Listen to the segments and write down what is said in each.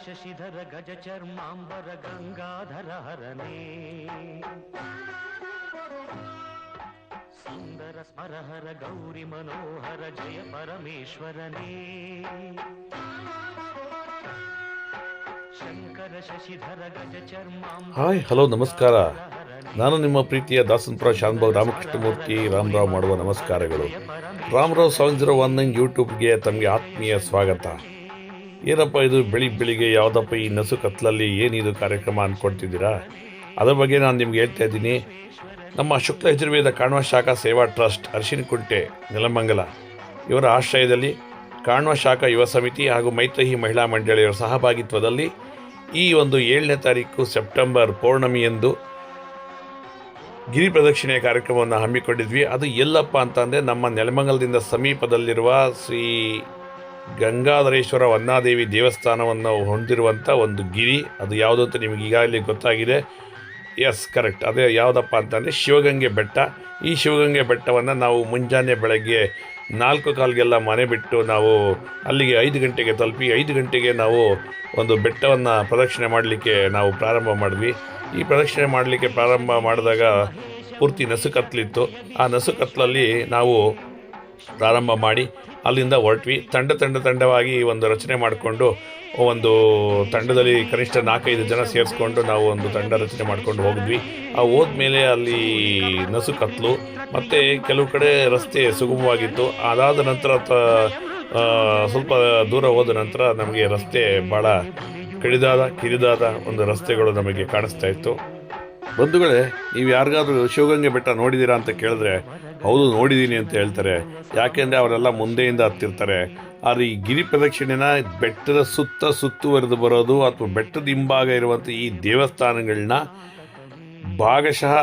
ಶಶಿಧರ ಗಜ ಚರ್ಮಾಂಬರ ಗಂಗಾಧರ ಹರನೇ ಸುಂದರ ಸ್ಮರಹರ ಗೌರಿ ಮನೋಹರ ಜಯ ಪರಮೇಶ್ವರನೇ ಶಂಕರ ಶಶಿಧರ ಗಜ ಚರ್ಮಾಂಬರ. Hi, hello, ನಮಸ್ಕಾರ. ನಾನು ನಿಮ್ಮ ಪ್ರೀತಿಯ ದಾಸನಪುರ ಶಾನ್ಭಾಗ್ ರಾಮಕೃಷ್ಣಮೂರ್ತಿ. ರಾಮರಾವ್ ಮಾಡುವ ನಮಸ್ಕಾರಗಳು. ರಾಮರಾವ್ 7019 ಯೂಟ್ಯೂಬ್ಗೆ ತಮಗೆ ಆತ್ಮೀಯ ಸ್ವಾಗತ. ಏನಪ್ಪ ಇದು ಬೆಳಿಗ್ಗೆ ಯಾವುದಪ್ಪ ಈ ನಸು ಕತ್ಲಲ್ಲಿ ಏನಿದು ಕಾರ್ಯಕ್ರಮ ಅಂದ್ಕೊಳ್ತಿದ್ದೀರಾ? ಅದರ ಬಗ್ಗೆ ನಾನು ನಿಮ್ಗೆ ಹೇಳ್ತಾ ಇದ್ದೀನಿ. ನಮ್ಮ ಶುಕ್ಲ ಯಜುರ್ವೇದ ಕಾಣ್ವ ಶಾಖಾ ಸೇವಾ ಟ್ರಸ್ಟ್ ಅರಿಶಿನಕುಂಟೆ ನೆಲಮಂಗಲ ಇವರ ಆಶ್ರಯದಲ್ಲಿ ಕಾಣ್ವ ಶಾಖಾ ಯುವ ಸಮಿತಿ ಹಾಗೂ ಮೈತ್ರಿ ಮಹಿಳಾ ಮಂಡಳಿಯವರ ಸಹಭಾಗಿತ್ವದಲ್ಲಿ ಈ ಒಂದು 7ನೇ ತಾರೀಕು ಸೆಪ್ಟೆಂಬರ್ ಪೌರ್ಣಮಿಯಂದು ಗಿರಿ ಪ್ರದಕ್ಷಿಣೆ ಕಾರ್ಯಕ್ರಮವನ್ನು ಹಮ್ಮಿಕೊಂಡಿದ್ವಿ. ಅದು ಎಲ್ಲಪ್ಪ ಅಂತಂದರೆ ನಮ್ಮ ನೆಲಮಂಗಲದಿಂದ ಸಮೀಪದಲ್ಲಿರುವ ಶ್ರೀ ಗಂಗಾಧರೇಶ್ವರ ವನ್ನಾದೇವಿ ದೇವಸ್ಥಾನವನ್ನು ಹೊಂದಿರುವಂಥ ಒಂದು ಗಿರಿ. ಅದು ಯಾವುದು ಅಂತ ನಿಮಗೆ ಈಗಾಗಲೇ ಗೊತ್ತಾಗಿದೆ. Yes, correct. ಅದೇ ಯಾವುದಪ್ಪ ಅಂತಂದರೆ ಶಿವಗಂಗೆ ಬೆಟ್ಟ. ಈ ಶಿವಗಂಗೆ ಬೆಟ್ಟವನ್ನು ನಾವು ಮುಂಜಾನೆ ಬೆಳಗ್ಗೆ 4:15 ಮನೆ ಬಿಟ್ಟು ನಾವು ಅಲ್ಲಿಗೆ 5 ಗಂಟೆಗೆ ತಲುಪಿ 5 ಗಂಟೆಗೆ ನಾವು ಒಂದು ಬೆಟ್ಟವನ್ನು ಪ್ರದಕ್ಷಿಣೆ ಮಾಡಲಿಕ್ಕೆ ನಾವು ಪ್ರಾರಂಭ ಮಾಡಿದ್ವಿ. ಈ ಪ್ರದಕ್ಷಿಣೆ ಮಾಡಲಿಕ್ಕೆ ಪ್ರಾರಂಭ ಮಾಡಿದಾಗ ಪೂರ್ತಿ ನಸುಕತ್ತಲಿತ್ತು. ಆ ನಸುಕತ್ತಲಲ್ಲಿ ನಾವು ಪ್ರಾರಂಭ ಮಾಡಿ ಅಲ್ಲಿಂದ ಹೊರಟ್ವಿ. ತಂಡವಾಗಿ ಒಂದು ರಚನೆ ಮಾಡಿಕೊಂಡು ಒಂದು ತಂಡದಲ್ಲಿ ಕನಿಷ್ಠ 4-5 ಜನ ಸೇರಿಸ್ಕೊಂಡು ನಾವು ಒಂದು ತಂಡ ರಚನೆ ಮಾಡ್ಕೊಂಡು ಹೋಗಿದ್ವಿ. ಹೋದ್ಮೇಲೆ ಅಲ್ಲಿ ನಸುಕತ್ತಲು ಮತ್ತು ಕೆಲವು ಕಡೆ ರಸ್ತೆ ಸುಗಮವಾಗಿತ್ತು. ಅದಾದ ನಂತರ ಸ್ವಲ್ಪ ದೂರ ಹೋದ ನಂತರ ನಮಗೆ ರಸ್ತೆ ಭಾಳ ಕಿರಿದಾದ ಒಂದು ರಸ್ತೆಗಳು ನಮಗೆ ಕಾಣಿಸ್ತಾ ಇತ್ತು. ಬಂಧುಗಳೇ, ನೀವು ಯಾರಿಗಾದ್ರೂ ಶಿವಗಂಗೆ ಬೆಟ್ಟ ನೋಡಿದ್ದೀರಾ ಅಂತ ಕೇಳಿದ್ರೆ ಹೌದು ನೋಡಿದ್ದೀನಿ ಅಂತ ಹೇಳ್ತಾರೆ. ಯಾಕೆಂದರೆ ಅವರೆಲ್ಲ ಮುಂದೆಯಿಂದ ಹತ್ತಿರ್ತಾರೆ. ಆದರೆ ಈ ಗಿರಿ ಪ್ರದಕ್ಷಿಣೆನ ಬೆಟ್ಟದ ಸುತ್ತುವರೆದು ಬರೋದು ಅಥವಾ ಬೆಟ್ಟದ ಹಿಂಭಾಗ ಇರುವಂಥ ಈ ದೇವಸ್ಥಾನಗಳನ್ನ ಬಹುಶಃ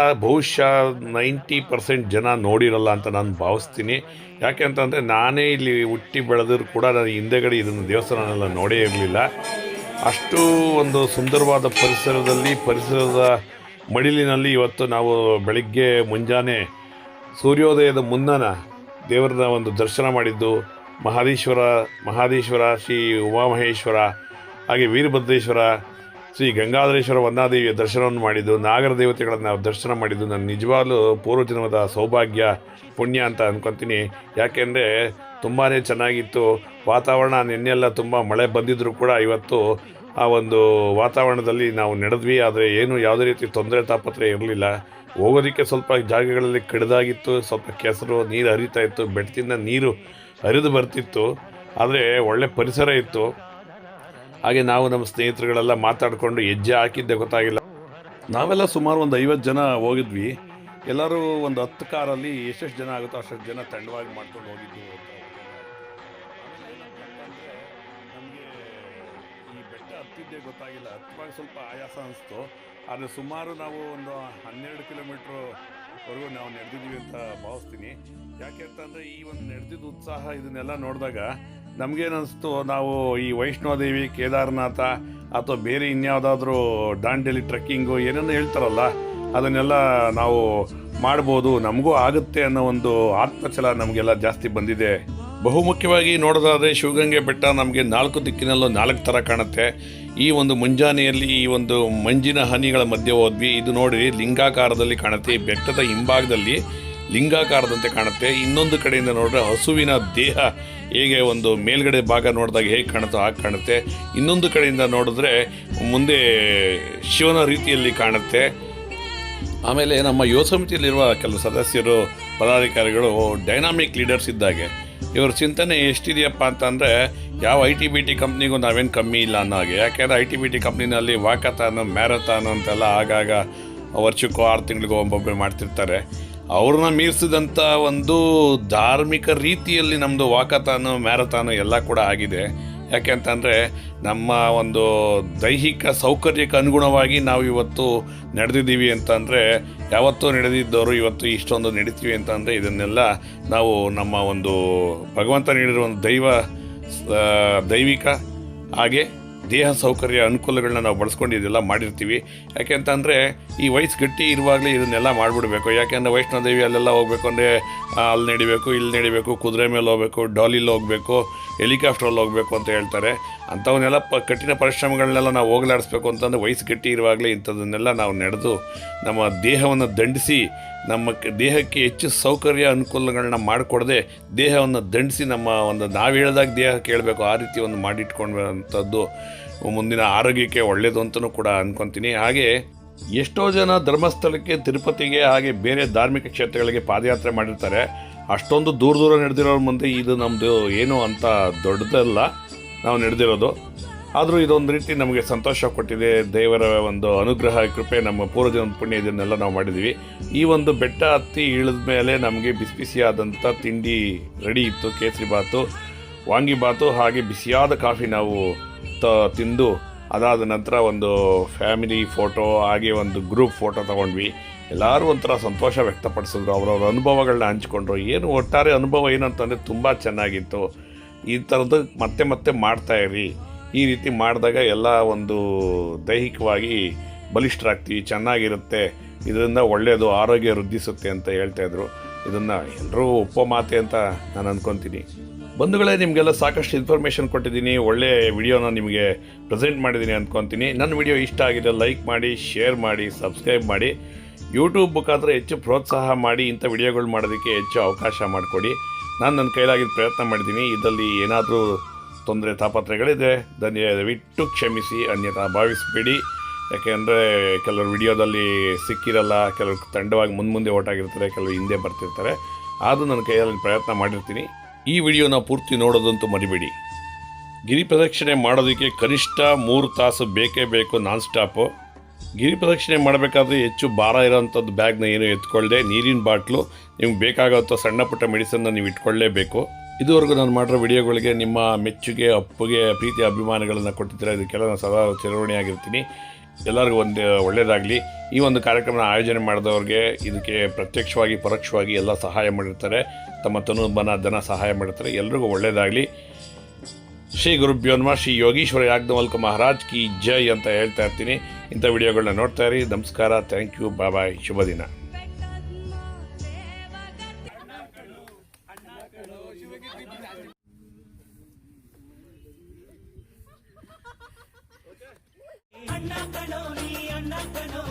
90% ಜನ ನೋಡಿರಲ್ಲ ಅಂತ ನಾನು ಭಾವಿಸ್ತೀನಿ. ಯಾಕೆ ಅಂತಂದರೆ ನಾನೇ ಇಲ್ಲಿ ಹುಟ್ಟಿ ಬೆಳೆದರೂ ಕೂಡ ನಾನು ಹಿಂದೆಗಡೆ ಇದನ್ನು ದೇವಸ್ಥಾನನೆಲ್ಲ ನೋಡೇ ಇರಲಿಲ್ಲ. ಅಷ್ಟು ಒಂದು ಸುಂದರವಾದ ಪರಿಸರದ ಮಡಿಲಿನಲ್ಲಿ ಇವತ್ತು ನಾವು ಬೆಳಗ್ಗೆ ಮುಂಜಾನೆ ಸೂರ್ಯೋದಯದ ಮುನ್ನನ ದೇವರನ್ನ ಒಂದು ದರ್ಶನ ಮಾಡಿದ್ದು. ಮಹಾದೇಶ್ವರ ಶ್ರೀ ಉಮಾಮಹೇಶ್ವರ ಹಾಗೆ ವೀರಭದ್ರೇಶ್ವರ ಶ್ರೀ ಗಂಗಾಧರೇಶ್ವರ ವನ್ನಾದೇವಿಯ ದರ್ಶನವನ್ನು ಮಾಡಿದ್ದು, ನಾಗರ ದೇವತೆಗಳನ್ನು ನಾವು ದರ್ಶನ ಮಾಡಿದ್ದು ನನ್ನ ನಿಜವಾಗ್ಲೂ ಪೂರ್ವಜನ್ಮದ ಸೌಭಾಗ್ಯ ಪುಣ್ಯ ಅಂತ ಅಂದ್ಕೊತೀನಿ. ಯಾಕೆಂದರೆ ತುಂಬಾ ಚೆನ್ನಾಗಿತ್ತು ವಾತಾವರಣ. ನಿನ್ನೆಲ್ಲ ತುಂಬ ಮಳೆ ಬಂದಿದ್ದರೂ ಕೂಡ ಇವತ್ತು ಆ ಒಂದು ವಾತಾವರಣದಲ್ಲಿ ನಾವು ನಡೆದ್ವಿ. ಆದರೆ ಯಾವುದೇ ರೀತಿ ತೊಂದರೆ ತಾಪತ್ರೆ ಇರಲಿಲ್ಲ. ಹೋಗೋದಕ್ಕೆ ಸ್ವಲ್ಪ ಜಾಗಗಳಲ್ಲಿ ಕಡಿದಾಗಿತ್ತು, ಸ್ವಲ್ಪ ಕೆಸರು ನೀರು ಹರಿತಾ ಇತ್ತು, ಬೆಟ್ಟದಿಂದ ನೀರು ಹರಿದು ಬರ್ತಿತ್ತು. ಆದರೆ ಒಳ್ಳೆ ಪರಿಸರ ಇತ್ತು. ಹಾಗೆ ನಾವು ನಮ್ಮ ಸ್ನೇಹಿತರುಗಳೆಲ್ಲ ಮಾತಾಡಿಕೊಂಡು ಹೆಜ್ಜೆ ಹಾಕಿದ್ದೆ ಗೊತ್ತಾಗಿಲ್ಲ. ನಾವೆಲ್ಲ ಸುಮಾರು ಒಂದು 50 ಜನ ಹೋಗಿದ್ವಿ. ಎಲ್ಲರೂ ಒಂದು 10 ಕಾರಲ್ಲಿ ಎಷ್ಟೆಷ್ಟು ಜನ ಆಗುತ್ತೋ ಅಷ್ಟು ಜನ ತಂಡವಾಗಿ ಮಾಡ್ಕೊಂಡು ಹೋಗಿದ್ವಿ. ನಮಗೆ ಈ ಬೆಟ್ಟ ಹತ್ತಿದ್ದೇ ಗೊತ್ತಾಗಿಲ್ಲ. ಹತ್ತುವಾಗ ಸ್ವಲ್ಪ ಆಯಾಸ ಅನಿಸ್ತು. ಆದರೆ ಸುಮಾರು ನಾವು ಒಂದು 12 ಕಿಲೋಮೀಟ್ರ್ವರೆಗೂ ನಾವು ನಡೆದಿದ್ದೀವಿ ಅಂತ ಭಾವಿಸ್ತೀನಿ. ಯಾಕೆ ಅಂತಂದರೆ ಈ ಒಂದು ನಡೆದಿದ್ದ ಉತ್ಸಾಹ ಇದನ್ನೆಲ್ಲ ನೋಡಿದಾಗ ನಮಗೇನಿಸ್ತು, ನಾವು ಈ ವೈಷ್ಣೋದೇವಿ, ಕೇದಾರನಾಥ ಅಥವಾ ಬೇರೆ ಇನ್ಯಾವುದಾದ್ರೂ ದಾಂಡೇಲಿ ಟ್ರೆಕ್ಕಿಂಗು ಏನೇನೋ ಹೇಳ್ತಾರಲ್ಲ ಅದನ್ನೆಲ್ಲ ನಾವು ಮಾಡ್ಬೋದು, ನಮಗೂ ಆಗುತ್ತೆ ಅನ್ನೋ ಒಂದು ಆತ್ಮಛಲ ನಮಗೆಲ್ಲ ಜಾಸ್ತಿ ಬಂದಿದೆ. ಬಹುಮುಖ್ಯವಾಗಿ ನೋಡೋದಾದರೆ ಶಿವಗಂಗೆ ಬೆಟ್ಟ ನಮಗೆ 4 ದಿಕ್ಕಿನಲ್ಲೂ 4 ಥರ ಕಾಣುತ್ತೆ. ಈ ಒಂದು ಮುಂಜಾನೆಯಲ್ಲಿ ಈ ಒಂದು ಮಂಜಿನ ಹನಿಗಳ ಮಧ್ಯೆ ಹೋದ್ವಿ. ಇದು ನೋಡಿ ಲಿಂಗಾಕಾರದಲ್ಲಿ ಕಾಣುತ್ತೆ. ಈ ಬೆಟ್ಟದ ಹಿಂಭಾಗದಲ್ಲಿ ಲಿಂಗಾಕಾರದಂತೆ ಕಾಣುತ್ತೆ. ಇನ್ನೊಂದು ಕಡೆಯಿಂದ ನೋಡಿದ್ರೆ ಹಸುವಿನ ದೇಹ ಹೇಗೆ ಒಂದು ಮೇಲ್ಗಡೆ ಭಾಗ ನೋಡಿದಾಗ ಹೇಗೆ ಕಾಣುತ್ತೋ ಹಾಗೆ ಕಾಣುತ್ತೆ. ಇನ್ನೊಂದು ಕಡೆಯಿಂದ ನೋಡಿದ್ರೆ ಮುಂದೆ ಶಿವನ ರೀತಿಯಲ್ಲಿ ಕಾಣುತ್ತೆ. ಆಮೇಲೆ ನಮ್ಮ ಯುವ ಸಮಿತಿಯಲ್ಲಿರುವ ಕೆಲವು ಸದಸ್ಯರು, ಪದಾಧಿಕಾರಿಗಳು ಡೈನಾಮಿಕ್ ಲೀಡರ್ಸ್ ಇದ್ದಾಗೆ. ಇವ್ರ ಚಿಂತನೆ ಎಷ್ಟಿದೆಯಪ್ಪ ಅಂತಂದರೆ ಯಾವ IT-BT ಕಂಪ್ನಿಗೂ ನಾವೇನು ಕಮ್ಮಿ ಇಲ್ಲ ಅನ್ನೋ ಹಾಗೆ. ಯಾಕೆಂದರೆ IT-BT ಕಂಪ್ನಿನಲ್ಲಿ ವಾಕಥಾನು, ಮ್ಯಾರಥಾನು ಅಂತೆಲ್ಲ ಆಗಾಗ ವರ್ಷಕ್ಕೋ 6 ತಿಂಗಳಿಗೋ ಒಬ್ಬೊಬ್ಬರು ಮಾಡ್ತಿರ್ತಾರೆ. ಅವ್ರನ್ನ ಮೀರಿಸಿದಂಥ ಒಂದು ಧಾರ್ಮಿಕ ರೀತಿಯಲ್ಲಿ ನಮ್ಮದು ವಾಕಥಾನು, ಮ್ಯಾರಥಾನು ಎಲ್ಲ ಕೂಡ ಆಗಿದೆ. ಯಾಕೆ ಅಂತಂದರೆ ನಮ್ಮ ಒಂದು ದೈಹಿಕ ಸೌಕರ್ಯಕ್ಕೆ ಅನುಗುಣವಾಗಿ ನಾವು ಇವತ್ತು ನಡೆದಿದ್ದೀವಿ ಅಂತಂದರೆ, ಯಾವತ್ತೂ ನಡೆದಿದ್ದವರು ಇವತ್ತು ಇಷ್ಟೊಂದು ನಡೀತೀವಿ ಅಂತಂದರೆ ಇದನ್ನೆಲ್ಲ ನಾವು ನಮ್ಮ ಒಂದು ಭಗವಂತ ನೀಡಿರೋ ಒಂದು ದೈವಿಕ ಹಾಗೆ ದೇಹ ಸೌಕರ್ಯ ಅನುಕೂಲಗಳನ್ನ ನಾವು ಬಳಸ್ಕೊಂಡಿದ್ದೆಲ್ಲ ಮಾಡಿರ್ತೀವಿ. ಯಾಕೆ ಅಂತಂದರೆ ಈ ವಯಸ್ಸು ಗಟ್ಟಿ ಇರುವಾಗಲೇ ಇದನ್ನೆಲ್ಲ ಮಾಡಿಬಿಡ್ಬೇಕು. ಯಾಕೆಂದರೆ ವೈಷ್ಣೋದೇವಿ ಅಲ್ಲೆಲ್ಲ ಹೋಗಬೇಕು ಅಂದರೆ ಅಲ್ಲಿ ನಡಿಬೇಕು, ಇಲ್ಲಿ ನಡಿಬೇಕು, ಕುದುರೆ ಮೇಲೆ ಹೋಗಬೇಕು, ಡಾಲಿಲಿ ಹೋಗಬೇಕು, ಹೆಲಿಕಾಪ್ಟ್ರಲ್ಲಿ ಹೋಗಬೇಕು ಅಂತ ಹೇಳ್ತಾರೆ. ಅಂಥವನ್ನೆಲ್ಲ ಕಠಿಣ ಪರಿಶ್ರಮಗಳನ್ನೆಲ್ಲ ನಾವು ಹೋಗಲಾಡಿಸ್ಬೇಕು ಅಂತಂದರೆ ವಯಸ್ಸು ಗಟ್ಟಿ ಇರುವಾಗಲೇ ಇಂಥದನ್ನೆಲ್ಲ ನಾವು ನಡೆದು ನಮ್ಮ ದೇಹವನ್ನು ದಂಡಿಸಿ ನಮ್ಮ ದೇಹಕ್ಕೆ ಹೆಚ್ಚು ಸೌಕರ್ಯ ಅನುಕೂಲಗಳನ್ನ ಮಾಡಿಕೊಡದೆ ದೇಹವನ್ನು ದಂಡಿಸಿ ನಮ್ಮ ಒಂದು ನಾವು ಹೇಳಿದಾಗ ದೇಹ ಕೇಳಬೇಕು ಆ ರೀತಿ ಒಂದು ಮಾಡಿಟ್ಕೊಂಡಂಥದ್ದು ಮುಂದಿನ ಆರೋಗ್ಯಕ್ಕೆ ಒಳ್ಳೆಯದು ಅಂತಲೂ ಕೂಡ ಅಂದ್ಕೊತೀನಿ. ಹಾಗೆ ಎಷ್ಟೋ ಜನ ಧರ್ಮಸ್ಥಳಕ್ಕೆ, ತಿರುಪತಿಗೆ, ಹಾಗೆ ಬೇರೆ ಧಾರ್ಮಿಕ ಕ್ಷೇತ್ರಗಳಿಗೆ ಪಾದಯಾತ್ರೆ ಮಾಡಿರ್ತಾರೆ. ಅಷ್ಟೊಂದು ದೂರ ನಡೆದಿರೋ ಮುಂದೆ ಇದು ನಮ್ಮದು ಏನು ಅಂತ ದೊಡ್ಡದಲ್ಲ ನಾವು ನಡೆದಿರೋದು. ಆದರೂ ಇದೊಂದು ರೀತಿ ನಮಗೆ ಸಂತೋಷ ಕೊಟ್ಟಿದೆ. ದೇವರ ಒಂದು ಅನುಗ್ರಹ, ಕೃಪೆ, ನಮ್ಮ ಪೂರ್ವಜನ ಪುಣ್ಯ ಇದನ್ನೆಲ್ಲ ನಾವು ಮಾಡಿದ್ವಿ. ಈ ಒಂದು ಬೆಟ್ಟ ಹತ್ತಿ ಇಳಿದ ಮೇಲೆ ನಮಗೆ ಬಿಸಿಯಾದಂಥ ತಿಂಡಿ ರೆಡಿ ಇತ್ತು. ಕೇಸರಿ ಬಾತು, ವಾಂಗಿಬಾತು, ಹಾಗೆ ಬಿಸಿಯಾದ ಕಾಫಿ ನಾವು ತಿಂದು ಅದಾದ ನಂತರ ಒಂದು ಫ್ಯಾಮಿಲಿ ಫೋಟೋ, ಹಾಗೆ ಒಂದು ಗ್ರೂಪ್ ಫೋಟೋ ತೊಗೊಂಡ್ವಿ. ಎಲ್ಲರೂ ಒಂಥರ ಸಂತೋಷ ವ್ಯಕ್ತಪಡಿಸಿದ್ರು, ಅವರವ್ರ ಅನುಭವಗಳನ್ನ ಹಂಚ್ಕೊಂಡ್ರು. ಏನು ಒಟ್ಟಾರೆ ಅನುಭವ ಏನಂತಂದರೆ ತುಂಬ ಚೆನ್ನಾಗಿತ್ತು. ಈ ಥರದ್ದು ಮತ್ತೆ ಮಾಡ್ತಾಯಿರಿ. ಈ ರೀತಿ ಮಾಡಿದಾಗ ಎಲ್ಲ ಒಂದು ದೈಹಿಕವಾಗಿ ಬಲಿಷ್ಠರಾಗ್ತೀವಿ, ಚೆನ್ನಾಗಿರುತ್ತೆ, ಇದರಿಂದ ಒಳ್ಳೆಯದು, ಆರೋಗ್ಯ ವೃದ್ಧಿಸುತ್ತೆ ಅಂತ ಹೇಳ್ತಾಯಿದ್ರು. ಇದನ್ನು ಎಲ್ಲರೂ ಒಪ್ಪೋ ಮಾತೆ ಅಂತ ನಾನು ಅಂದ್ಕೊತೀನಿ. ಬಂಧುಗಳೇ, ನಿಮಗೆಲ್ಲ ಸಾಕಷ್ಟು ಇನ್ಫಾರ್ಮೇಷನ್ ಕೊಟ್ಟಿದ್ದೀನಿ, ಒಳ್ಳೆಯ ವಿಡಿಯೋನ ನಿಮಗೆ ಪ್ರೆಸೆಂಟ್ ಮಾಡಿದ್ದೀನಿ ಅಂದ್ಕೊತೀನಿ. ನನ್ನ ವಿಡಿಯೋ ಇಷ್ಟ ಆಗಿದೆ ಲೈಕ್ ಮಾಡಿ, ಶೇರ್ ಮಾಡಿ, ಸಬ್ಸ್ಕ್ರೈಬ್ ಮಾಡಿ. ಯೂಟ್ಯೂಬ್ ಮುಖಾಂತರ ಹೆಚ್ಚು ಪ್ರೋತ್ಸಾಹ ಮಾಡಿ ಇಂಥ ವಿಡಿಯೋಗಳು ಮಾಡೋದಕ್ಕೆ ಹೆಚ್ಚು ಅವಕಾಶ ಮಾಡಿಕೊಡಿ. ನಾನು ನನ್ನ ಕೈಲಾಗಿದ್ದ ಪ್ರಯತ್ನ ಮಾಡಿದ್ದೀನಿ. ಇದರಲ್ಲಿ ಏನಾದರೂ ತೊಂದರೆ ತಾಪತ್ರಗಳಿದೆ ದಯವಿಟ್ಟು ಕ್ಷಮಿಸಿ, ಅನ್ಯಥಾ ಭಾವಿಸಬೇಡಿ. ಯಾಕೆಂದರೆ ಕೆಲವರು ವಿಡಿಯೋದಲ್ಲಿ ಸಿಕ್ಕಿರಲ್ಲ, ಕೆಲವರು ತಂಡವಾಗಿ ಮುಂದೆ ಓಟಾಗಿರ್ತಾರೆ, ಕೆಲವರು ಹಿಂದೆ ಬರ್ತಿರ್ತಾರೆ. ಆದರೂ ನನ್ನ ಕೈಯಲ್ಲಿ ಪ್ರಯತ್ನ ಮಾಡಿರ್ತೀನಿ. ಈ ವಿಡಿಯೋನ ಪೂರ್ತಿ ನೋಡೋದಂತೂ ಮರಿಬೇಡಿ. ಗಿರಿ ಪ್ರದಕ್ಷಿಣೆ ಮಾಡೋದಕ್ಕೆ ಕನಿಷ್ಠ 3 ತಾಸು ಬೇಕೇ ಬೇಕು, ನಾನ್ ಸ್ಟಾಪು. ಗಿರಿ ಪ್ರದಕ್ಷಿಣೆ ಮಾಡಬೇಕಾದ್ರೆ ಹೆಚ್ಚು ಭಾರ ಇರೋವಂಥದ್ದು ಬ್ಯಾಗ್ನ ಏನು ಎತ್ಕೊಳ್ಳದೆ, ನೀರಿನ ಬಾಟ್ಲು, ನಿಮ್ಗೆ ಬೇಕಾಗುವಂಥ ಸಣ್ಣ ಪುಟ್ಟ ಮೆಡಿಸನ್ನ ನೀವು ಇಟ್ಕೊಳ್ಳೇಬೇಕು. ಇದುವರೆಗೂ ನಾನು ಮಾಡಿರೋ ವಿಡಿಯೋಗಳಿಗೆ ನಿಮ್ಮ ಮೆಚ್ಚುಗೆ, ಅಪ್ಪುಗೆ, ಪ್ರೀತಿ, ಅಭಿಮಾನಗಳನ್ನು ಕೊಟ್ಟಿದ್ದೀರಾ. ಇದಕ್ಕೆಲ್ಲ ನಾನು ಸದಾ ಚಿರಋಣಿಯಾಗಿರ್ತೀನಿ. ಎಲ್ಲರಿಗೂ ಒಂದು ಒಳ್ಳೆಯದಾಗಲಿ. ಈ ಒಂದು ಕಾರ್ಯಕ್ರಮನ ಆಯೋಜನೆ ಮಾಡಿದವ್ರಿಗೆ ಇದಕ್ಕೆ ಪ್ರತ್ಯಕ್ಷವಾಗಿ ಪರೋಕ್ಷವಾಗಿ ಎಲ್ಲ ಸಹಾಯ ಮಾಡಿರ್ತಾರೆ, ತಮ್ಮ ಧನ ಸಹಾಯ ಮಾಡಿರ್ತಾರೆ. ಎಲ್ರಿಗೂ ಒಳ್ಳೆಯದಾಗಲಿ. ಶ್ರೀ ಗುರುಭ್ಯೋ ನಮಃ. ಶ್ರೀ ಯೋಗೀಶ್ವರ ಯಾಜ್ಞವಲ್ಕ್ಯ ಮಹಾರಾಜ್ ಕಿ ಜೈ ಅಂತ ಹೇಳ್ತಾ ಇರ್ತೀನಿ. ಇಂಥ ವಿಡಿಯೋಗಳನ್ನ ನೋಡ್ತಾ ಇರಿ. ನಮಸ್ಕಾರ, ಥ್ಯಾಂಕ್ ಯು, ಬಾಯ್, ಶುಭ ದಿನ. ಅಣ್ಣ ಕಣೋ ನೀ ಅಣ್ಣ ಕಣೋ